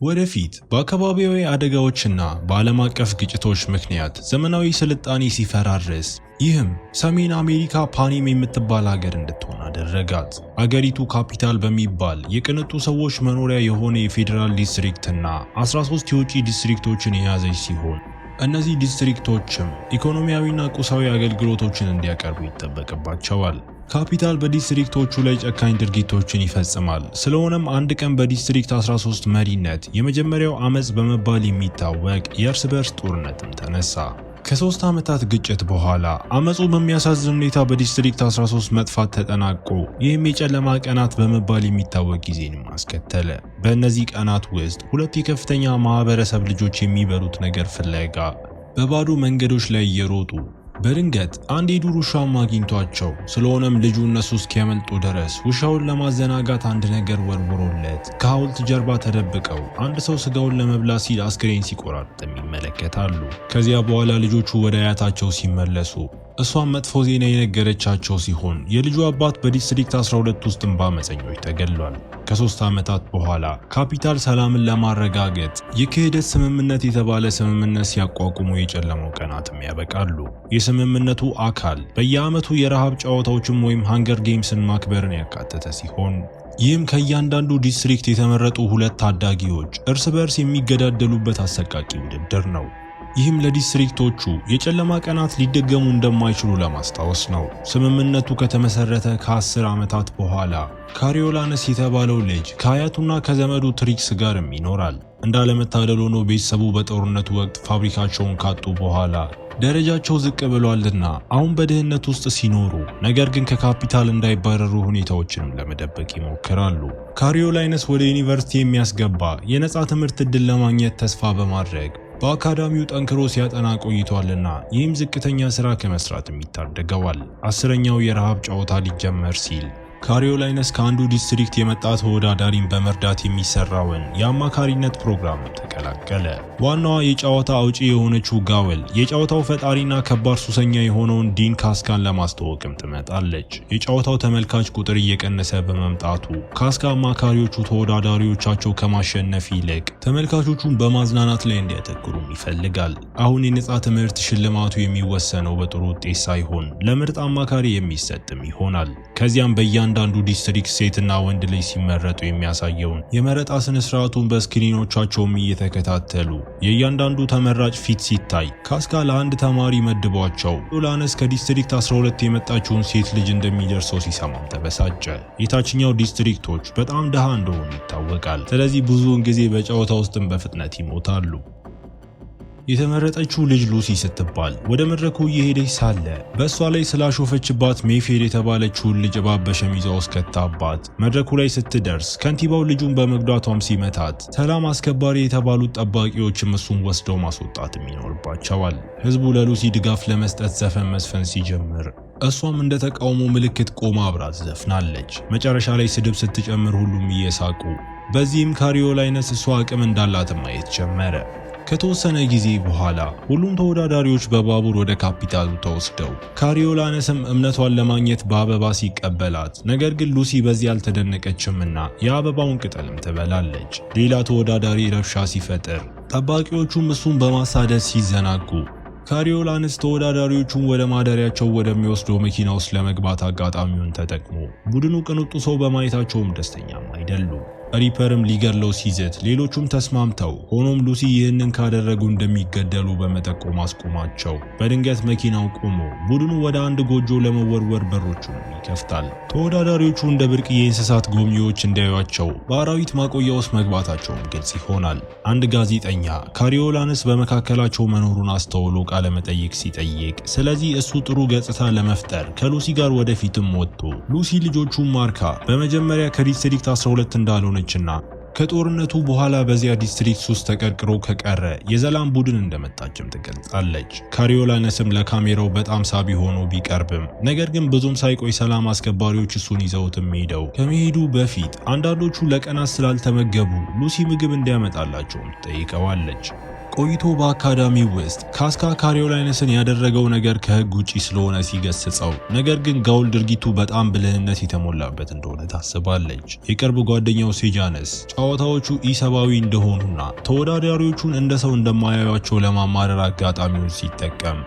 ወደፊት በአካባቢያዊ አደጋዎችና በዓለም አቀፍ ግጭቶች ምክንያት ዘመናዊ ስልጣኔ ሲፈራርስ ይህም ሰሜን አሜሪካ ፓኒም የምትባል ሀገር እንድትሆን አደረጋት። አገሪቱ ካፒታል በሚባል የቅንጡ ሰዎች መኖሪያ የሆነ የፌዴራል ዲስትሪክትና 13 የውጭ ዲስትሪክቶችን የያዘች ሲሆን እነዚህ ዲስትሪክቶችም ኢኮኖሚያዊና ቁሳዊ አገልግሎቶችን እንዲያቀርቡ ይጠበቅባቸዋል። ካፒታል በዲስትሪክቶቹ ላይ ጨካኝ ድርጊቶችን ይፈጽማል። ስለሆነም አንድ ቀን በዲስትሪክት 13 መሪነት የመጀመሪያው አመጽ በመባል የሚታወቅ የእርስ በርስ ጦርነትም ተነሳ። ከ3 ዓመታት ግጭት በኋላ አመጹ በሚያሳዝን ሁኔታ በዲስትሪክት 13 መጥፋት ተጠናቆ ይህም የጨለማ ቀናት በመባል የሚታወቅ ጊዜንም አስከተለ። በእነዚህ ቀናት ውስጥ ሁለት የከፍተኛ ማህበረሰብ ልጆች የሚበሉት ነገር ፍለጋ በባዶ መንገዶች ላይ እየሮጡ በድንገት አንድ የዱር ውሻም አግኝቷቸው፣ ስለሆነም ልጁ እነሱ እስኪያመልጡ ድረስ ውሻውን ለማዘናጋት አንድ ነገር ወርውሮለት ከሐውልት ጀርባ ተደብቀው አንድ ሰው ስጋውን ለመብላት ሲል አስክሬን ሲቆራርጥም ይመለከታሉ። ከዚያ በኋላ ልጆቹ ወደ አያታቸው ሲመለሱ እሷም መጥፎ ዜና የነገረቻቸው ሲሆን የልጁ አባት በዲስትሪክት 12 ውስጥም በአመፀኞች ተገድሏል። ከ3 ዓመታት በኋላ ካፒታል ሰላምን ለማረጋገጥ የክህደት ስምምነት የተባለ ስምምነት ሲያቋቁሙ የጨለመው ቀናትም ያበቃሉ። የስምምነቱ አካል በየዓመቱ የረሃብ ጨዋታዎችን ወይም ሃንገር ጌምስን ማክበርን ያካተተ ሲሆን ይህም ከእያንዳንዱ ዲስትሪክት የተመረጡ ሁለት ታዳጊዎች እርስ በርስ የሚገዳደሉበት አሰቃቂ ውድድር ነው። ይህም ለዲስትሪክቶቹ የጨለማ ቀናት ሊደገሙ እንደማይችሉ ለማስታወስ ነው። ስምምነቱ ከተመሰረተ ከ10 ዓመታት በኋላ ካሪዮላነስ የተባለው ልጅ ከአያቱና ከዘመዱ ትሪክስ ጋርም ይኖራል። እንዳለመታደል ሆኖ ቤተሰቡ በጦርነቱ ወቅት ፋብሪካቸውን ካጡ በኋላ ደረጃቸው ዝቅ ብሏልና አሁን በድህነት ውስጥ ሲኖሩ፣ ነገር ግን ከካፒታል እንዳይባረሩ ሁኔታዎችንም ለመደበቅ ይሞክራሉ። ካሪዮላይነስ ወደ ዩኒቨርሲቲ የሚያስገባ የነጻ ትምህርት ዕድል ለማግኘት ተስፋ በማድረግ በአካዳሚው ጠንክሮ ሲያጠና ቆይቷልና ይህም ዝቅተኛ ሥራ ከመስራትም ይታደገዋል። 10ኛው የረሃብ ጨዋታ ሊጀመር ሲል ካሪዮላይነስ ከአንዱ ዲስትሪክት የመጣ ተወዳዳሪን በመርዳት የሚሰራውን የአማካሪነት ፕሮግራም ተቀላቀለ። ዋናዋ የጨዋታ አውጪ የሆነችው ጋወል የጨዋታው ፈጣሪና ከባድ ሱሰኛ የሆነውን ዲን ካስካን ለማስተዋወቅም ትመጣለች። የጨዋታው ተመልካች ቁጥር እየቀነሰ በመምጣቱ ካስካ አማካሪዎቹ ተወዳዳሪዎቻቸው ከማሸነፍ ይልቅ ተመልካቾቹን በማዝናናት ላይ እንዲያተኩሩም ይፈልጋል። አሁን የነጻ ትምህርት ሽልማቱ የሚወሰነው በጥሩ ውጤት ሳይሆን ለምርጥ አማካሪ የሚሰጥም ይሆናል። ከዚያም በእያንዳንዱ ዲስትሪክት ሴትና ወንድ ልጅ ሲመረጡ የሚያሳየውን የመረጣ ስነ ስርዓቱን በስክሪኖቻቸውም እየተከታተሉ የእያንዳንዱ ተመራጭ ፊት ሲታይ ካስካ ለአንድ ተማሪ መድቧቸው ዮላነስ ከዲስትሪክት 12 የመጣችውን ሴት ልጅ እንደሚደርሰው ሲሰማም ተበሳጨ። የታችኛው ዲስትሪክቶች በጣም ድሃ እንደሆኑ ይታወቃል። ስለዚህ ብዙውን ጊዜ በጨዋታ ውስጥም በፍጥነት ይሞታሉ። የተመረጠችው ልጅ ሉሲ ስትባል ወደ መድረኩ እየሄደች ሳለ በእሷ ላይ ስላሾፈችባት ሜፌድ የተባለችውን ልጅ እባብ በሸሚዟ ውስጥ ከታባት መድረኩ ላይ ስትደርስ ከንቲባው ልጁን በመጉዳቷም ሲመታት ሰላም አስከባሪ የተባሉት ጠባቂዎችም እሱን ወስደው ማስወጣትም ይኖርባቸዋል። ህዝቡ ለሉሲ ድጋፍ ለመስጠት ዘፈን መስፈን ሲጀምር እሷም እንደ ተቃውሞ ምልክት ቆማ አብራ ዘፍናለች። መጨረሻ ላይ ስድብ ስትጨምር ሁሉም እየሳቁ፣ በዚህም ካሪዮላይነስ እሷ አቅም እንዳላትም ማየት ጀመረ። ከተወሰነ ጊዜ በኋላ ሁሉም ተወዳዳሪዎች በባቡር ወደ ካፒታሉ ተወስደው ካሪዮላነስም እምነቷን ለማግኘት በአበባ ሲቀበላት፣ ነገር ግን ሉሲ በዚህ አልተደነቀችምና የአበባውን ቅጠልም ትበላለች። ሌላ ተወዳዳሪ ረብሻ ሲፈጥር ጠባቂዎቹም እሱን በማሳደድ ሲዘናጉ ካሪዮላነስ ተወዳዳሪዎቹን ወደ ማደሪያቸው ወደሚወስደው መኪና ውስጥ ለመግባት አጋጣሚውን ተጠቅሞ ቡድኑ ቅንጡ ሰው በማየታቸውም ደስተኛም አይደሉም። ሪፐርም ሊገድለው ሲዝት ሌሎቹም ተስማምተው፣ ሆኖም ሉሲ ይህንን ካደረጉ እንደሚገደሉ በመጠቆም አስቆማቸው። በድንገት መኪናው ቆሞ ቡድኑ ወደ አንድ ጎጆ ለመወርወር በሮቹን ይከፍታል። ተወዳዳሪዎቹ እንደ ብርቅዬ እንስሳት ጎብኚዎች እንዲያዩአቸው በአራዊት ማቆያ ውስጥ መግባታቸውን ግልጽ ይሆናል። አንድ ጋዜጠኛ ካሪዮላነስ በመካከላቸው መኖሩን አስተውሎ ቃለ መጠይቅ ሲጠይቅ፣ ስለዚህ እሱ ጥሩ ገጽታ ለመፍጠር ከሉሲ ጋር ወደፊትም ወጥቶ ሉሲ ልጆቹን ማርካ በመጀመሪያ ከዲስትሪክት 12 እንዳልሆነ ና ከጦርነቱ በኋላ በዚያ ዲስትሪክት ውስጥ ተቀርቅሮ ከቀረ የዘላም ቡድን እንደመጣችም ትገልጻለች። ካሪዮላነስም ለካሜራው በጣም ሳቢ ሆኖ ቢቀርብም ነገር ግን ብዙም ሳይቆይ ሰላም አስከባሪዎች እሱን ይዘውትም ሄደው ከመሄዱ በፊት አንዳንዶቹ ለቀናት ስላልተመገቡ ሉሲ ምግብ እንዲያመጣላቸውም ትጠይቀዋለች። ቆይቶ በአካዳሚው ውስጥ ካስካ ካሪዮላይነስን ያደረገው ነገር ከህግ ውጪ ስለሆነ ሲገስጸው፣ ነገር ግን ጋውል ድርጊቱ በጣም ብልህነት የተሞላበት እንደሆነ ታስባለች። የቅርብ ጓደኛው ሴጃነስ ጨዋታዎቹ ኢሰባዊ እንደሆኑና ተወዳዳሪዎቹን እንደ ሰው እንደማያዩቸው ለማማረር አጋጣሚውን ሲጠቀም፣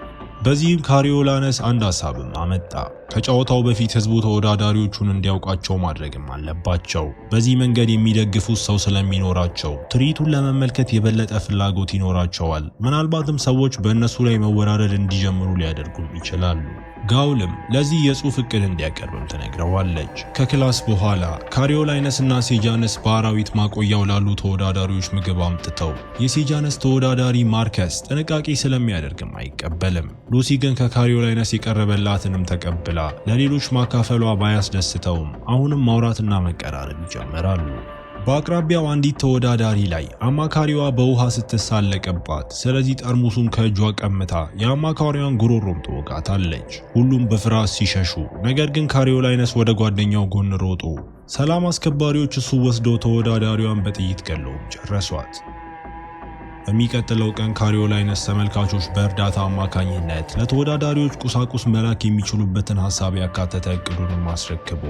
በዚህም ካሪዮላነስ አንድ ሐሳብም አመጣ። ከጨዋታው በፊት ህዝቡ ተወዳዳሪዎቹን እንዲያውቃቸው ማድረግም አለባቸው። በዚህ መንገድ የሚደግፉት ሰው ስለሚኖራቸው ትርኢቱን ለመመልከት የበለጠ ፍላጎት ይኖራቸዋል። ምናልባትም ሰዎች በእነሱ ላይ መወራረድ እንዲጀምሩ ሊያደርጉም ይችላሉ። ጋውልም ለዚህ የጽሑፍ እቅድ እንዲያቀርብም ትነግረዋለች። ከክላስ በኋላ ካሪዮላይነስ እና ሴጃነስ በአራዊት ማቆያው ላሉ ተወዳዳሪዎች ምግብ አምጥተው የሴጃነስ ተወዳዳሪ ማርከስ ጥንቃቄ ስለሚያደርግም አይቀበልም። ሉሲ ግን ከካሪዮላይነስ የቀረበላትንም ተቀብላ ለሌሎች ማካፈሏ ባያስደስተውም አሁንም ማውራትና መቀራረብ ይጀምራሉ። በአቅራቢያው አንዲት ተወዳዳሪ ላይ አማካሪዋ በውሃ ስትሳለቅባት፣ ስለዚህ ጠርሙሱን ከእጇ ቀምታ የአማካሪዋን ጉሮሮም ትወጋታለች። ሁሉም በፍርሃት ሲሸሹ፣ ነገር ግን ካሪዮላይነስ ወደ ጓደኛው ጎን ሮጦ ሰላም አስከባሪዎች እሱ ወስደው ተወዳዳሪዋን በጥይት ገለውም ጨረሷት። በሚቀጥለው ቀን ካሪዮላይነስ ተመልካቾች በእርዳታ አማካኝነት ለተወዳዳሪዎች ቁሳቁስ መላክ የሚችሉበትን ሐሳብ ያካተተ እቅዱንም አስረክቦ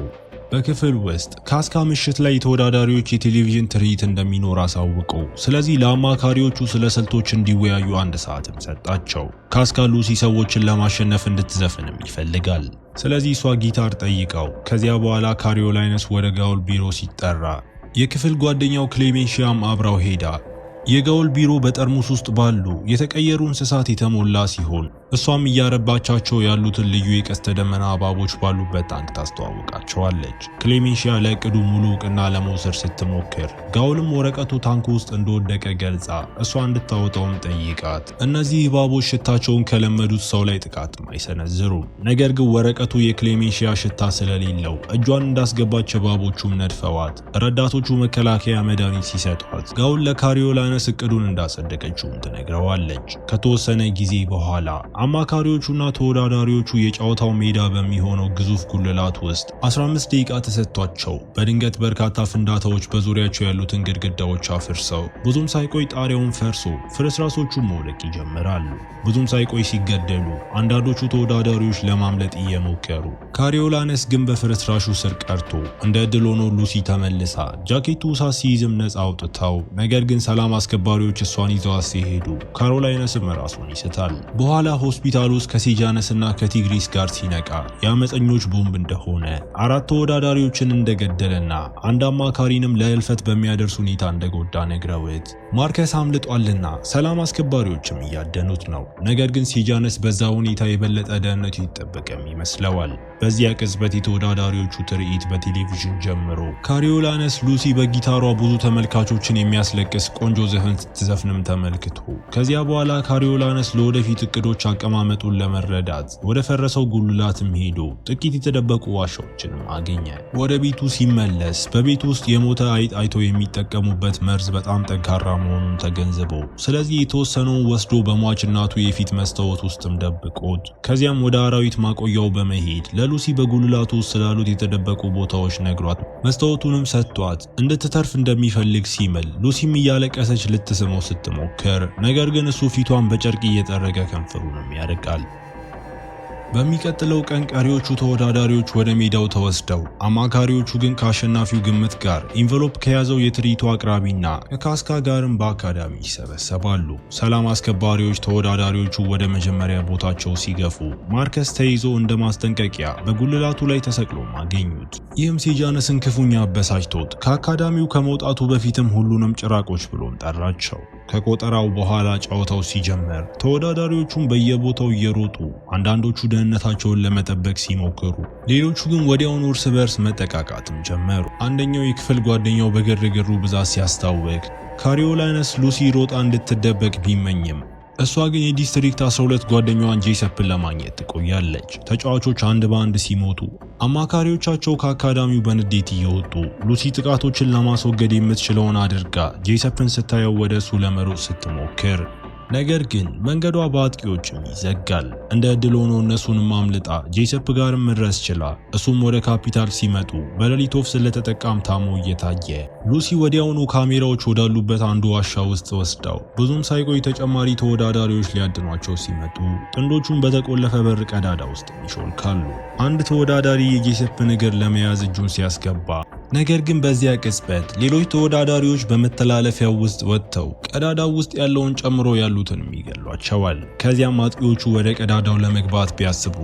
በክፍል ውስጥ ካስካ ምሽት ላይ ተወዳዳሪዎች የቴሌቪዥን ትርኢት እንደሚኖር አሳውቆ፣ ስለዚህ ለአማካሪዎቹ ስለ ስልቶች እንዲወያዩ 1 ሰዓትም ሰጣቸው። ካስካ ሉሲ ሰዎችን ለማሸነፍ እንድትዘፍንም ይፈልጋል። ስለዚህ እሷ ጊታር ጠይቀው፣ ከዚያ በኋላ ካሪዮላይነስ ወደ ጋውል ቢሮ ሲጠራ የክፍል ጓደኛው ክሌሜንሺያም አብራው ሄዳ የጋውል ቢሮ በጠርሙስ ውስጥ ባሉ የተቀየሩ እንስሳት የተሞላ ሲሆን እሷም እያረባቻቸው ያሉትን ልዩ የቀስተ ደመና እባቦች ባሉበት ታንክ ታስተዋውቃቸዋለች። ክሌሜንሺያ ለእቅዱ ሙሉ እውቅና ለመውሰድ ስትሞክር ጋውልም ወረቀቱ ታንኩ ውስጥ እንደወደቀ ገልጻ እሷ እንድታወጣውም ጠይቃት፣ እነዚህ እባቦች ሽታቸውን ከለመዱት ሰው ላይ ጥቃትም አይሰነዝሩም። ነገር ግን ወረቀቱ የክሌሜንሺያ ሽታ ስለሌለው እጇን እንዳስገባች እባቦቹም ነድፈዋት ረዳቶቹ መከላከያ መድኃኒት ሲሰጧት ጋውል ለካሪዮላይነስ እቅዱን እንዳጸደቀችውም ትነግረዋለች። ከተወሰነ ጊዜ በኋላ አማካሪዎቹና ተወዳዳሪዎቹ የጨዋታው ሜዳ በሚሆነው ግዙፍ ጉልላት ውስጥ 15 ደቂቃ ተሰጥቷቸው በድንገት በርካታ ፍንዳታዎች በዙሪያቸው ያሉትን ግድግዳዎች አፍርሰው ብዙም ሳይቆይ ጣሪያውን ፈርሶ ፍርስራሶቹ መውደቅ ይጀምራሉ። ብዙም ሳይቆይ ሲገደሉ አንዳንዶቹ ተወዳዳሪዎች ለማምለጥ እየሞከሩ፣ ካሪዮላይነስ ግን በፍርስራሹ ስር ቀርቶ እንደ ዕድል ሆኖ ሉሲ ተመልሳ ጃኬቱ እሳት ሲይዝም ነፃ አውጥተው፣ ነገር ግን ሰላም አስከባሪዎች እሷን ይዘዋት ሲሄዱ ካሪዮላይነስም ራሱን ይስታል። በኋላ ሆስፒታል ውስጥ ከሴጃነስ እና ከቲግሪስ ጋር ሲነቃ የአመፀኞች ቦምብ እንደሆነ፣ 4 ተወዳዳሪዎችን እንደገደለና አንድ አማካሪንም ለህልፈት በሚያደርስ ሁኔታ እንደጎዳ ነግረውት ማርከስ አምልጧልና ሰላም አስከባሪዎችም እያደኑት ነው። ነገር ግን ሴጃነስ በዛ ሁኔታ የበለጠ ደህንነቱ ይጠበቅም ይመስለዋል። በዚያ ቅጽበት የተወዳዳሪዎቹ ትርኢት በቴሌቪዥን ጀምሮ ካሪዮላይነስ ሉሲ በጊታሯ ብዙ ተመልካቾችን የሚያስለቅስ ቆንጆ ዘፈን ስትዘፍንም ተመልክቶ፣ ከዚያ በኋላ ካሪዮላይነስ ለወደፊት እቅዶች አቀማመጡን ለመረዳት ወደ ፈረሰው ጉልላትም ሄዶ ጥቂት የተደበቁ ዋሻዎችንም አገኘ። ወደ ቤቱ ሲመለስ በቤቱ ውስጥ የሞተ አይጥ አይተው የሚጠቀሙበት መርዝ በጣም ጠንካራ መሆኑን ተገንዝቦ፣ ስለዚህ የተወሰነውን ወስዶ በሟች እናቱ የፊት መስታወት ውስጥም ደብቆት፣ ከዚያም ወደ አራዊት ማቆያው በመሄድ ለሉሲ በጉልላቱ ውስጥ ስላሉት የተደበቁ ቦታዎች ነግሯት መስታወቱንም ሰጥቷት እንድትተርፍ እንደሚፈልግ ሲምል፣ ሉሲም እያለቀሰች ልትስመው ስትሞክር፣ ነገር ግን እሱ ፊቷን በጨርቅ እየጠረገ ከንፈሩንም ያርቃል። በሚቀጥለው ቀን ቀሪዎቹ ተወዳዳሪዎች ወደ ሜዳው ተወስደው አማካሪዎቹ ግን ከአሸናፊው ግምት ጋር ኢንቨሎፕ ከያዘው የትርኢቱ አቅራቢና ከካስካ ጋርም በአካዳሚ ይሰበሰባሉ። ሰላም አስከባሪዎች ተወዳዳሪዎቹ ወደ መጀመሪያ ቦታቸው ሲገፉ ማርከስ ተይዞ እንደ ማስጠንቀቂያ በጉልላቱ ላይ ተሰቅሎም አገኙት። ይህም ሴጃነስን ክፉኛ አበሳጭቶት ከአካዳሚው ከመውጣቱ በፊትም ሁሉንም ጭራቆች ብሎም ጠራቸው። ከቆጠራው በኋላ ጨዋታው ሲጀመር ተወዳዳሪዎቹም በየቦታው እየሮጡ አንዳንዶቹ ደህንነታቸውን ለመጠበቅ ሲሞክሩ፣ ሌሎቹ ግን ወዲያውኑ እርስ በርስ መጠቃቃትም ጀመሩ። አንደኛው የክፍል ጓደኛው በግርግሩ ብዛት ሲያስታውቅ ካሪዮላይነስ ሉሲ ሮጣ እንድትደበቅ ቢመኝም እሷ ግን የዲስትሪክት 12 ጓደኛዋን ጄሰፕን ለማግኘት ትቆያለች። ተጫዋቾች አንድ በአንድ ሲሞቱ አማካሪዎቻቸው ከአካዳሚው በንዴት እየወጡ ሉሲ ጥቃቶችን ለማስወገድ የምትችለውን አድርጋ ጄሰፕን ስታየው ወደ እሱ ለመሮጥ ስትሞክር ነገር ግን መንገዷ በአጥቂዎችም ይዘጋል። እንደ ዕድል ሆኖ እነሱንም አምልጣ ጄሰፕ ጋርም መድረስ ችላ እሱም ወደ ካፒታል ሲመጡ በሌሊት ወፍ ስለተጠቃም ታሞ እየታየ ሉሲ ወዲያውኑ ካሜራዎች ወዳሉበት አንዱ ዋሻ ውስጥ ወስዳው ብዙም ሳይቆይ ተጨማሪ ተወዳዳሪዎች ሊያድኗቸው ሲመጡ ጥንዶቹን በተቆለፈ በር ቀዳዳ ውስጥ ይሾልካሉ። አንድ ተወዳዳሪ የጄሰፕን እግር ለመያዝ እጁን ሲያስገባ ነገር ግን በዚያ ቅጽበት ሌሎች ተወዳዳሪዎች በመተላለፊያው ውስጥ ወጥተው ቀዳዳው ውስጥ ያለውን ጨምሮ ያሉትን ይገሏቸዋል። ከዚያም አጥቂዎቹ ወደ ቀዳዳው ለመግባት ቢያስቡ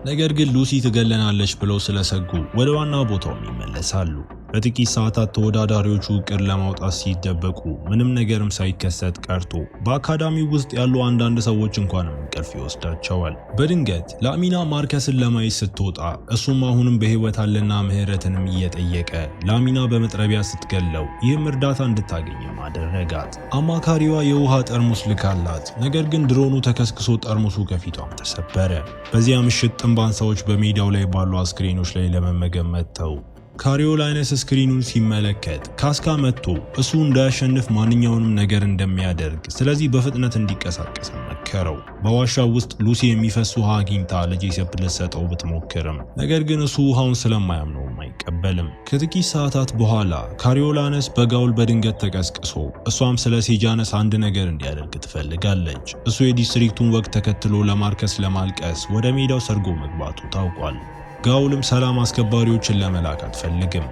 ነገር ግን ሉሲ ትገለናለች ብለው ስለሰጉ ወደ ዋና ቦታው ይመለሳሉ። በጥቂት ሰዓታት ተወዳዳሪዎቹ እቅድ ለማውጣት ሲደበቁ ምንም ነገርም ሳይከሰት ቀርቶ በአካዳሚው ውስጥ ያሉ አንዳንድ ሰዎች እንኳንም እንቅልፍ ይወስዳቸዋል። በድንገት ላሚና ማርከስን ለማየት ስትወጣ እሱም አሁንም በህይወት አለና ምህረትንም እየጠየቀ ላሚና በመጥረቢያ ስትገለው ይህም እርዳታ እንድታገኝም አደረጋት። አማካሪዋ የውሃ ጠርሙስ ልካላት ነገር ግን ድሮኑ ተከስክሶ ጠርሙሱ ከፊቷም ተሰበረ። በዚያ ምሽት ጥንባንሳዎች በሜዳው ላይ ባሉ አስክሬኖች ላይ ለመመገብ መጥተው ካሪዮላይነስ ስክሪኑን ሲመለከት ካስካ መጥቶ እሱ እንዳያሸንፍ ማንኛውንም ነገር እንደሚያደርግ ስለዚህ በፍጥነት እንዲቀሳቀስ መከረው። በዋሻው ውስጥ ሉሲ የሚፈስ ውሃ አግኝታ ለጄሰፕ ልትሰጠው ብትሞክርም ነገር ግን እሱ ውሃውን ስለማያምነው አይቀበልም። ከጥቂት ሰዓታት በኋላ ካሪዮላይነስ በጋውል በድንገት ተቀስቅሶ እሷም ስለ ሴጃነስ አንድ ነገር እንዲያደርግ ትፈልጋለች። እሱ የዲስትሪክቱን ወግ ተከትሎ ለማርከስ ለማልቀስ ወደ ሜዳው ሰርጎ መግባቱ ታውቋል። ጋውልም ሰላም አስከባሪዎችን ለመላክ አትፈልግም።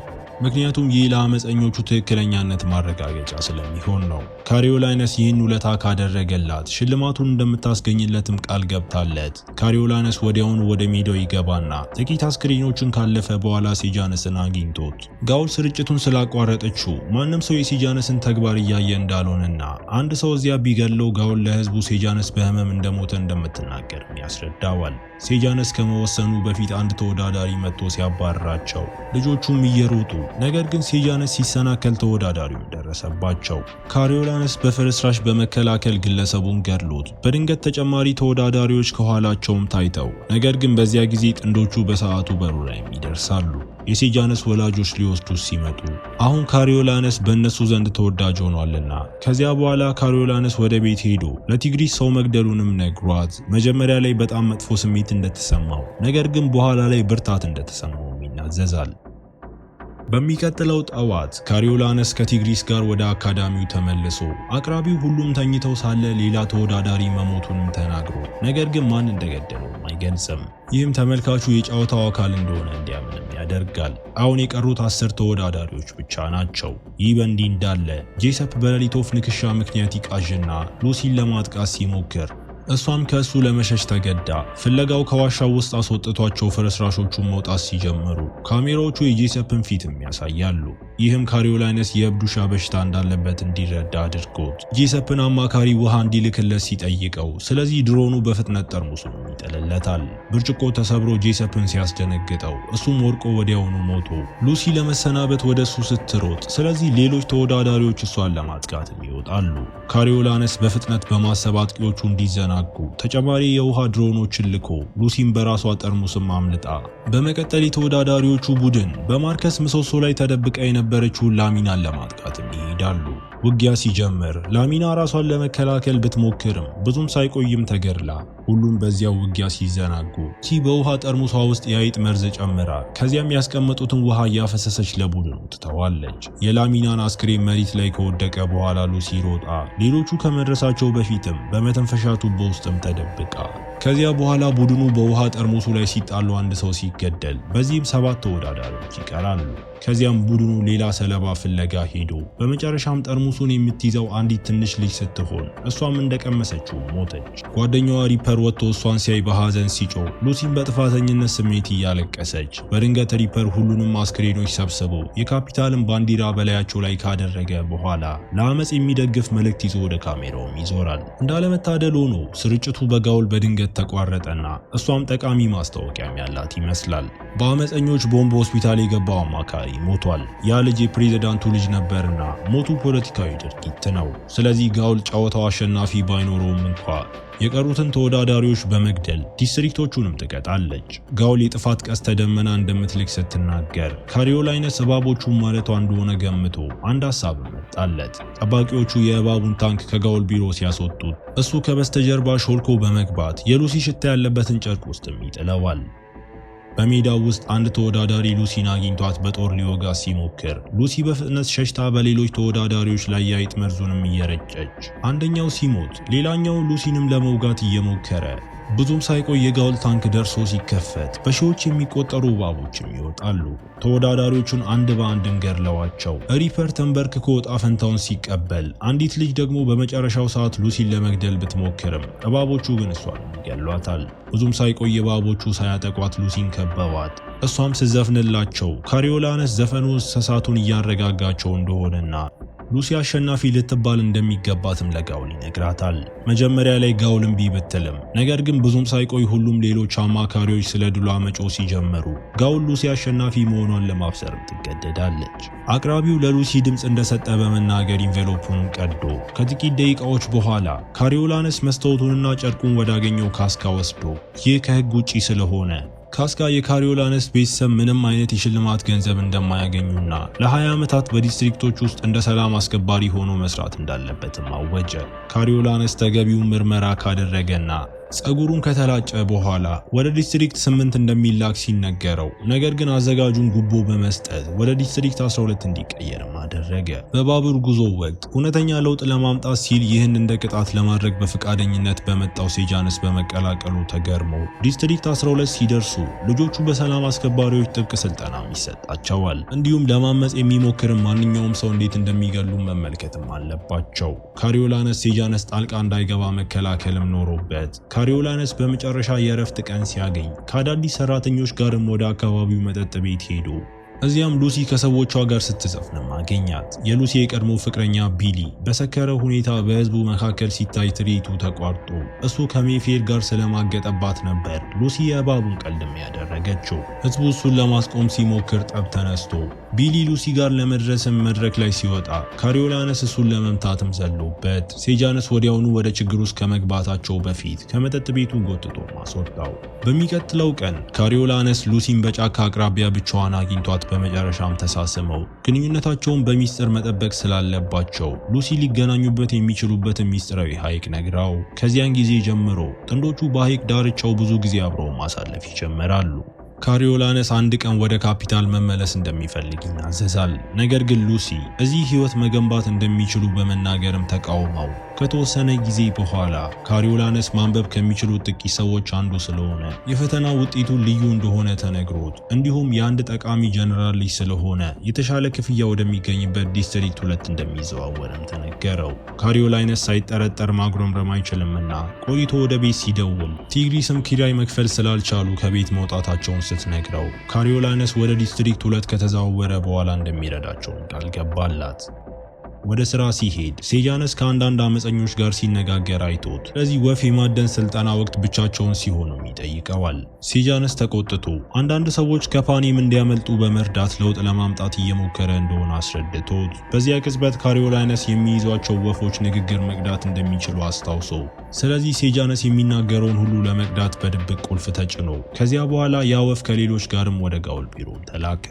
ምክንያቱም ይህ ለአመፀኞቹ ትክክለኛነት ማረጋገጫ ስለሚሆን ነው። ካሪዮላይነስ ይህን ውለታ ካደረገላት ሽልማቱን እንደምታስገኝለትም ቃል ገብታለት ካሪዮላይነስ ወዲያውኑ ወደ ሜዳው ይገባና ጥቂት አስክሬኖችን ካለፈ በኋላ ሴጃነስን አግኝቶት ጋውል ስርጭቱን ስላቋረጠችው ማንም ሰው የሴጃነስን ተግባር እያየ እንዳልሆነና አንድ ሰው እዚያ ቢገለው ጋውል ለህዝቡ ሴጃነስ በህመም እንደሞተ እንደምትናገር ያስረዳዋል። ሴጃነስ ከመወሰኑ በፊት አንድ ተወዳዳሪ መጥቶ ሲያባርራቸው ልጆቹም እየሮጡ ነገር ግን ሴጃነስ ሲሰናከል ተወዳዳሪው ደረሰባቸው። ካሪዮላይነስ በፍርስራሽ በመከላከል ግለሰቡን ገድሎት በድንገት ተጨማሪ ተወዳዳሪዎች ከኋላቸውም ታይተው ነገር ግን በዚያ ጊዜ ጥንዶቹ በሰዓቱ በሩ ላይ ይደርሳሉ። የሴጃነስ ወላጆች ሊወስዱት ሲመጡ አሁን ካሪዮላይነስ በእነሱ ዘንድ ተወዳጅ ሆኗልና ከዚያ በኋላ ካሪዮላይነስ ወደ ቤት ሄዶ ለቲግሪስ ሰው መግደሉንም ነግሯት መጀመሪያ ላይ በጣም መጥፎ ስሜት እንደተሰማው ነገር ግን በኋላ ላይ ብርታት እንደተሰማው ይናዘዛል። በሚቀጥለው ጠዋት ካሪዮላይነስ ከቲግሪስ ጋር ወደ አካዳሚው ተመልሶ አቅራቢው ሁሉም ተኝተው ሳለ ሌላ ተወዳዳሪ መሞቱንም ተናግሮ ነገር ግን ማን እንደገደለው አይገልጽም። ይህም ተመልካቹ የጨዋታው አካል እንደሆነ እንዲያምንም ያደርጋል። አሁን የቀሩት 10 ተወዳዳሪዎች ብቻ ናቸው። ይህ በእንዲህ እንዳለ ጄሰፕ በሌሊት ወፍ ንክሻ ምክንያት ይቃዥና ሉሲን ለማጥቃት ሲሞክር እሷም ከእሱ ለመሸሽ ተገዳ ፍለጋው ከዋሻው ውስጥ አስወጥቷቸው ፍርስራሾቹን መውጣት ሲጀምሩ ካሜራዎቹ የጄሰፕን ፊትም ያሳያሉ። ይህም ካሪዮላይነስ የእብድ ውሻ በሽታ እንዳለበት እንዲረዳ አድርጎት ጄሰፕን አማካሪ ውሃ እንዲልክለት ሲጠይቀው ስለዚህ ድሮኑ በፍጥነት ጠርሙሱን ይጥልለታል። ብርጭቆ ተሰብሮ ጄሰፕን ሲያስደነግጠው እሱም ወድቆ ወዲያውኑ ሞቶ ሉሲ ለመሰናበት ወደ እሱ ስትሮጥ ስለዚህ ሌሎች ተወዳዳሪዎች እሷን ለማጥቃት ይወጣሉ። ካሪዮላይነስ በፍጥነት በማሰብ አጥቂዎቹ እንዲዘናጉ ተጨማሪ የውሃ ድሮኖችን ልኮ ሉሲን በራሷ ጠርሙስም አምልጣ በመቀጠል የተወዳዳሪዎቹ ቡድን በማርከስ ምሰሶ ላይ ተደብቃ የነበረችውን ላሚናን ለማጥቃት ይሄዳሉ። ውጊያ ሲጀምር ላሚና ራሷን ለመከላከል ብትሞክርም ብዙም ሳይቆይም ተገድላ ሁሉም በዚያው ውጊያ ሲዘናጉ በውሃ ጠርሙሷ ውስጥ የአይጥ መርዝ ጨምራ ከዚያም ያስቀመጡትን ውሃ እያፈሰሰች ለቡድኑ ትተዋለች። የላሚናን አስክሬን መሬት ላይ ከወደቀ በኋላ ሉሲ ሮጣ ሌሎቹ ከመድረሳቸው በፊትም በመተንፈሻ ቱቦ ውስጥም ተደብቃ ከዚያ በኋላ ቡድኑ በውሃ ጠርሙሱ ላይ ሲጣሉ አንድ ሰው ሲገደል በዚህም 7 ተወዳዳሪዎች ይቀራሉ። ከዚያም ቡድኑ ሌላ ሰለባ ፍለጋ ሄዶ በመጨረሻም ጠርሙሱን የምትይዘው አንዲት ትንሽ ልጅ ስትሆን እሷም እንደቀመሰችው ሞተች። ጓደኛዋ ሪፐር ወጥቶ እሷን ሲያይ በሐዘን ሲጮህ ሉሲን በጥፋተኝነት ስሜት እያለቀሰች በድንገት ሪፐር ሁሉንም አስክሬኖች ሰብስቦ የካፒታልን ባንዲራ በላያቸው ላይ ካደረገ በኋላ ለአመፅ የሚደግፍ መልእክት ይዞ ወደ ካሜራውም ይዞራል። እንዳለመታደል ሆኖ ስርጭቱ በጋውል በድንገት ተቋረጠና እሷም ጠቃሚ ማስታወቂያም ያላት ይመስላል። በአመፀኞች ቦምብ ሆስፒታል የገባው አማካሪ ሞቷል። ያ ልጅ የፕሬዝዳንቱ ልጅ ነበርና ሞቱ ፖለቲካዊ ድርጊት ነው። ስለዚህ ጋውል ጨዋታው አሸናፊ ባይኖረውም እንኳ የቀሩትን ተወዳዳሪዎች በመግደል ዲስትሪክቶቹንም ትቀጣለች። ጋውል የጥፋት ቀስተ ደመና እንደምትልክ ስትናገር ካሪዮላይነስ እባቦቹን ማለቷ እንደሆነ ገምቶ አንድ ሐሳብ መጣለት። ጠባቂዎቹ የእባቡን ታንክ ከጋውል ቢሮ ሲያስወጡት እሱ ከበስተጀርባ ሾልኮ በመግባት የሉሲ ሽታ ያለበትን ጨርቅ ውስጥም ይጥለዋል። በሜዳው ውስጥ አንድ ተወዳዳሪ ሉሲን አግኝቷት በጦር ሊወጋ ሲሞክር ሉሲ በፍጥነት ሸሽታ በሌሎች ተወዳዳሪዎች ላይ የአይጥ መርዙንም እየረጨች፣ አንደኛው ሲሞት ሌላኛው ሉሲንም ለመውጋት እየሞከረ ብዙም ሳይቆይ የጋውል ታንክ ደርሶ ሲከፈት በሺዎች የሚቆጠሩ እባቦችም ይወጣሉ። ተወዳዳሪዎቹን አንድ በአንድ ገድለዋቸው ሪፐር ተንበርክኮ ዕጣ ፈንታውን ሲቀበል፣ አንዲት ልጅ ደግሞ በመጨረሻው ሰዓት ሉሲን ለመግደል ብትሞክርም እባቦቹ ግን እሷን ይገሏታል። ብዙም ሳይቆይ እባቦቹ ሳያጠቋት ሉሲን ከበዋት። እሷም ስዘፍንላቸው ካሪዮላነስ ዘፈኑ እንስሳቱን እያረጋጋቸው እንደሆነና ሉሲ አሸናፊ ልትባል እንደሚገባትም ለጋውል ይነግራታል። መጀመሪያ ላይ ጋውል እምቢ ብትልም ነገር ግን ብዙም ሳይቆይ ሁሉም ሌሎች አማካሪዎች ስለ ድሏ መጮህ ሲጀምሩ ጋውል ሉሲ አሸናፊ መሆኗን ለማብሰርም ትገደዳለች። አቅራቢው ለሉሲ ድምፅ እንደሰጠ በመናገር ኢንቬሎፑን ቀዶ ከጥቂት ደቂቃዎች በኋላ ካሪዮላነስ መስታወቱንና ጨርቁን ወዳገኘው ካስካ ወስዶ ይህ ከህግ ውጪ ስለሆነ ካስካ የካሪዮላነስ ቤተሰብ ምንም አይነት የሽልማት ገንዘብ እንደማያገኙና ለ20 ዓመታት በዲስትሪክቶች ውስጥ እንደ ሰላም አስከባሪ ሆኖ መስራት እንዳለበትም አወጀ። ካሪዮላነስ ተገቢውን ምርመራ ካደረገና ጸጉሩን ከተላጨ በኋላ ወደ ዲስትሪክት 8 እንደሚላክ ሲነገረው ነገር ግን አዘጋጁን ጉቦ በመስጠት ወደ ዲስትሪክት 12 እንዲቀየርም አደረገ። በባቡር ጉዞ ወቅት እውነተኛ ለውጥ ለማምጣት ሲል ይህን እንደ ቅጣት ለማድረግ በፈቃደኝነት በመጣው ሴጃነስ በመቀላቀሉ ተገርሞ ዲስትሪክት 12 ሲደርሱ ልጆቹ በሰላም አስከባሪዎች ጥብቅ ስልጠናም ይሰጣቸዋል። እንዲሁም ለማመጽ የሚሞክርም ማንኛውም ሰው እንዴት እንደሚገሉ መመልከትም አለባቸው። ካሪዮላነስ ሴጃነስ ጣልቃ እንዳይገባ መከላከልም ኖሮበት ካሪዮላነስ በመጨረሻ የእረፍት ቀን ሲያገኝ ከአዳዲስ ሰራተኞች ጋርም ወደ አካባቢው መጠጥ ቤት ሄዶ እዚያም ሉሲ ከሰዎቿ ጋር ስትዘፍንም አገኛት። የሉሲ የቀድሞ ፍቅረኛ ቢሊ በሰከረ ሁኔታ በህዝቡ መካከል ሲታይ ትርኢቱ ተቋርጦ እሱ ከሜፌር ጋር ስለማገጠባት ነበር ሉሲ የእባቡን ቀልድም ያደረገችው። ህዝቡ እሱን ለማስቆም ሲሞክር ጠብ ተነስቶ ቢሊ ሉሲ ጋር ለመድረስም መድረክ ላይ ሲወጣ ካሪዮላነስ እሱን ለመምታትም ዘሎበት ሴጃነስ ወዲያውኑ ወደ ችግር ውስጥ ከመግባታቸው በፊት ከመጠጥ ቤቱ ጎትቶ ማስወጣው። በሚቀጥለው ቀን ካሪዮላነስ ሉሲን በጫካ አቅራቢያ ብቻዋን አግኝቷት በመጨረሻም ተሳስመው ግንኙነታቸውን በሚስጥር መጠበቅ ስላለባቸው ሉሲ ሊገናኙበት የሚችሉበትን ሚስጥራዊ ሐይቅ ነግራው ከዚያን ጊዜ ጀምሮ ጥንዶቹ በሐይቅ ዳርቻው ብዙ ጊዜ አብረው ማሳለፍ ይጀምራሉ። ካሪዮላነስ አንድ ቀን ወደ ካፒታል መመለስ እንደሚፈልግ ይናዘዛል። ነገር ግን ሉሲ እዚህ ህይወት መገንባት እንደሚችሉ በመናገርም ተቃውመው ከተወሰነ ጊዜ በኋላ ካሪዮላነስ ማንበብ ከሚችሉት ጥቂት ሰዎች አንዱ ስለሆነ የፈተና ውጤቱ ልዩ እንደሆነ ተነግሮት እንዲሁም የአንድ ጠቃሚ ጀነራል ልጅ ስለሆነ የተሻለ ክፍያ ወደሚገኝበት ዲስትሪክት 2 እንደሚዘዋወርም ተነገረው። ካሪዮላነስ ሳይጠረጠር ማጉረምረም አይችልምና ቆይቶ ወደ ቤት ሲደውል ቲግሪስም ኪራይ መክፈል ስላልቻሉ ከቤት መውጣታቸውን ስትነግረው ካሪዮላነስ ወደ ዲስትሪክት 2 ከተዘዋወረ በኋላ እንደሚረዳቸው ቃል ገባላት። ወደ ስራ ሲሄድ ሴጃነስ ከአንዳንድ አመፀኞች ጋር ሲነጋገር አይቶት ስለዚህ ወፍ የማደን ስልጠና ወቅት ብቻቸውን ሲሆኑም ይጠይቀዋል። ሴጃነስ ተቆጥቶ አንዳንድ ሰዎች ከፓኒም እንዲያመልጡ በመርዳት ለውጥ ለማምጣት እየሞከረ እንደሆነ አስረድቶት በዚያ ቅጽበት ካሪዮላነስ የሚይዟቸው ወፎች ንግግር መቅዳት እንደሚችሉ አስታውሶ ስለዚህ ሴጃነስ የሚናገረውን ሁሉ ለመቅዳት በድብቅ ቁልፍ ተጭኖ ከዚያ በኋላ ያ ወፍ ከሌሎች ጋርም ወደ ጋውል ቢሮ ተላከ።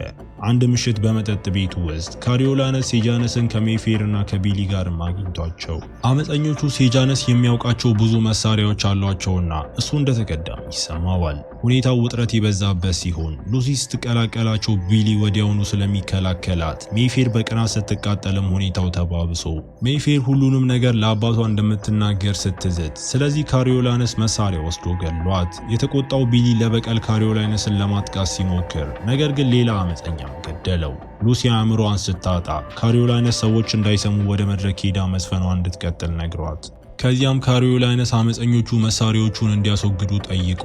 አንድ ምሽት በመጠጥ ቤቱ ውስጥ ካሪዮላነስ ሴጃነስን ከሜፌር እና ከቢሊ ጋር አግኝቷቸው አመፀኞቹ ሴጃነስ የሚያውቃቸው ብዙ መሳሪያዎች አሏቸውና እሱ እንደተቀዳም ይሰማዋል። ሁኔታው ውጥረት የበዛበት ሲሆን ሉሲ ስትቀላቀላቸው ቢሊ ወዲያውኑ ስለሚከላከላት ሜፌር በቅናት ስትቃጠልም ሁኔታው ተባብሶ ሜፌር ሁሉንም ነገር ለአባቷ እንደምትናገር ስትዝት ስለዚህ ካሪዮላነስ መሳሪያ ወስዶ ገሏት። የተቆጣው ቢሊ ለበቀል ካሪዮላነስን ለማጥቃት ሲሞክር ነገር ግን ሌላ አመፀኛም ገደለው። ሉሲ አእምሮዋን ስታጣ ካሪዮላነስ ሰዎች እንዳይሰሙ ወደ መድረክ ሄዳ መስፈኗን እንድትቀጥል ነግሯት ከዚያም ካሪዮላነስ አመፀኞቹ መሳሪያዎቹን እንዲያስወግዱ ጠይቆ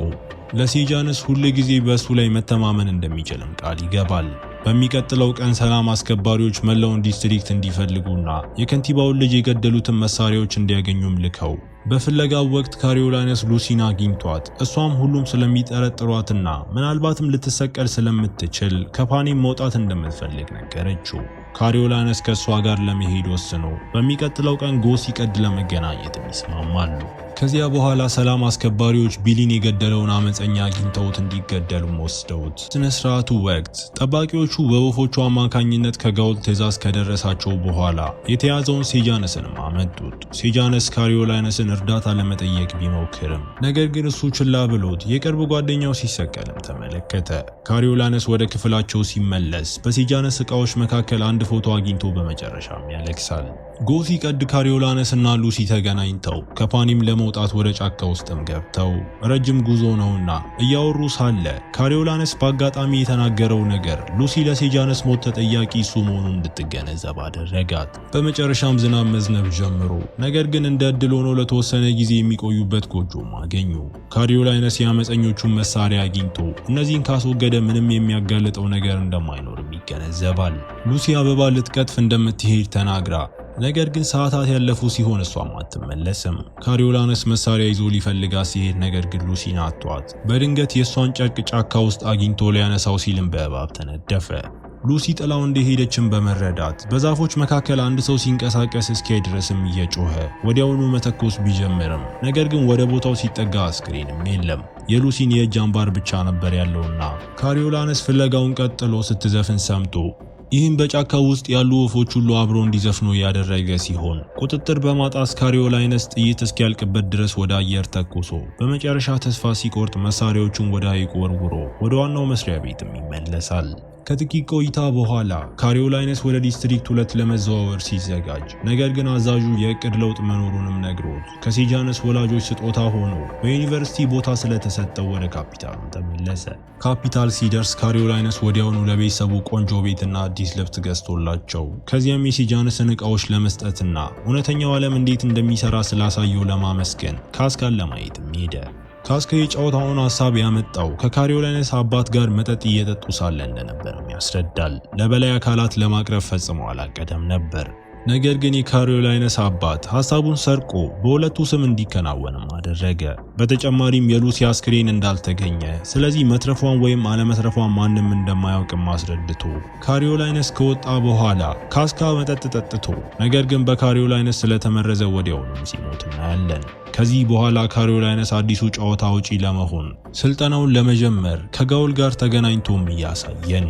ለሴጃነስ ሁል ጊዜ በእሱ ላይ መተማመን እንደሚችልም ቃል ይገባል። በሚቀጥለው ቀን ሰላም አስከባሪዎች መላውን ዲስትሪክት እንዲፈልጉና የከንቲባውን ልጅ የገደሉትን መሳሪያዎች እንዲያገኙም ልከው በፍለጋው ወቅት ካሪዮላነስ ሉሲን አግኝቷት እሷም ሁሉም ስለሚጠረጥሯትና ምናልባትም ልትሰቀል ስለምትችል ከፓኒም መውጣት እንደምትፈልግ ነገረችው። ካሪዮላነስ ከእሷ ጋር ለመሄድ ወስኖ በሚቀጥለው ቀን ጎህ ሲቀድ ለመገናኘትም ይስማማሉ። ከዚያ በኋላ ሰላም አስከባሪዎች ቢሊን የገደለውን አመፀኛ አግኝተውት እንዲገደሉም ወስደውት ስነ ስርዓቱ ወቅት ጠባቂዎቹ በወፎቹ አማካኝነት ከጋውል ትዕዛዝ ከደረሳቸው በኋላ የተያዘውን ሴጃነስንም አመጡት። ሴጃነስ ካሪዮላይነስን እርዳታ ለመጠየቅ ቢሞክርም ነገር ግን እሱ ችላ ብሎት የቅርብ ጓደኛው ሲሰቀልም ተመለከተ። ካሪዮላይነስ ወደ ክፍላቸው ሲመለስ በሴጃነስ ዕቃዎች መካከል አንድ ፎቶ አግኝቶ በመጨረሻም ያለቅሳል። ጎህ ሲቀድ ካሪዮላይነስ እና ሉሲ ተገናኝተው ከፓኒም ለመውጣት ወደ ጫካ ውስጥም ገብተው ረጅም ጉዞ ነውና እያወሩ ሳለ ካሪዮላይነስ በአጋጣሚ የተናገረው ነገር ሉሲ ለሴጃነስ ሞት ተጠያቂ እሱ መሆኑን እንድትገነዘብ አደረጋት። በመጨረሻም ዝናብ መዝነብ ጀምሮ ነገር ግን እንደ ዕድል ሆኖ ለተወሰነ ጊዜ የሚቆዩበት ጎጆም አገኙ። ካሪዮላይነስ የአመፀኞቹን መሳሪያ አግኝቶ እነዚህን ካስወገደ ምንም የሚያጋልጠው ነገር እንደማይኖርም ይገነዘባል። ሉሲ አበባ ልትቀጥፍ እንደምትሄድ ተናግራ ነገር ግን ሰዓታት ያለፉ ሲሆን እሷም አትመለስም። ካሪዮላይነስ መሳሪያ ይዞ ሊፈልጋት ሲሄድ ነገር ግን ሉሲን አጥቷት በድንገት የእሷን ጨርቅ ጫካ ውስጥ አግኝቶ ሊያነሳው ሲልም በእባብ ተነደፈ። ሉሲ ጥላው እንደሄደችም በመረዳት በዛፎች መካከል አንድ ሰው ሲንቀሳቀስ እስኪያይ ድረስም እየጮኸ ወዲያውኑ መተኮስ ቢጀምርም ነገር ግን ወደ ቦታው ሲጠጋ አስክሬንም የለም። የሉሲን የእጅ አምባር ብቻ ነበር ያለውና ካሪዮላይነስ ፍለጋውን ቀጥሎ ስትዘፍን ሰምቶ ይህም በጫካ ውስጥ ያሉ ወፎች ሁሉ አብሮ እንዲዘፍኑ ያደረገ ሲሆን ቁጥጥር በማጣት ካሪዮላይነስ ጥይት እስኪያልቅበት ድረስ ወደ አየር ተኩሶ በመጨረሻ ተስፋ ሲቆርጥ መሳሪያዎቹን ወደ ሐይቁ ወርውሮ ወደ ዋናው መስሪያ ቤትም ይመለሳል። ከጥቂት ቆይታ በኋላ ካሪዮላይነስ ወደ ዲስትሪክት 2 ለመዘዋወር ሲዘጋጅ ነገር ግን አዛዡ የእቅድ ለውጥ መኖሩንም ነግሮት ከሴጃነስ ወላጆች ስጦታ ሆኖ በዩኒቨርሲቲ ቦታ ስለተሰጠው ወደ ካፒታል ተመለሰ። ካፒታል ሲደርስ ካሪዮላይነስ ወዲያውኑ ለቤተሰቡ ቆንጆ ቤትና አዲስ ልብስ ገዝቶላቸው ከዚያም የሴጃነስን ዕቃዎች ለመስጠትና እውነተኛው ዓለም እንዴት እንደሚሰራ ስላሳየው ለማመስገን ካስካን ለማየትም ሄደ። ካስካ የጨዋታውን ሐሳብ ያመጣው ከካሪዮላይነስ አባት ጋር መጠጥ እየጠጡ ሳለ እንደነበርም ያስረዳል። ለበላይ አካላት ለማቅረብ ፈጽሞ አላቀደም ነበር። ነገር ግን የካሪዮላይነስ አባት ሐሳቡን ሰርቆ በሁለቱ ስም እንዲከናወንም አደረገ። በተጨማሪም የሉሲ አስክሬን እንዳልተገኘ ስለዚህ መትረፏን ወይም አለመትረፏን ማንም እንደማያውቅም አስረድቶ ካሪዮላይነስ ከወጣ በኋላ ካስካ መጠጥ ጠጥቶ ነገር ግን በካሪዮላይነስ ስለተመረዘ ወዲያውኑም ሲሞት እናያለን። ከዚህ በኋላ ካሪዮላይነስ አዲሱ ጨዋታ አውጪ ለመሆን ስልጠናውን ለመጀመር ከጋውል ጋር ተገናኝቶም እያሳየን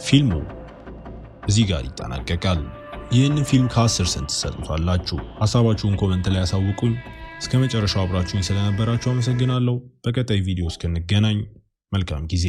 ፊልሙ እዚህ ጋር ይጠናቀቃል። ይህንን ፊልም ከ10 ስንት ትሰጡታላችሁ? ሐሳባችሁን ኮሜንት ላይ ያሳውቁኝ። እስከ መጨረሻው አብራችሁኝ ስለነበራችሁ አመሰግናለሁ። በቀጣይ ቪዲዮ እስክንገናኝ መልካም ጊዜ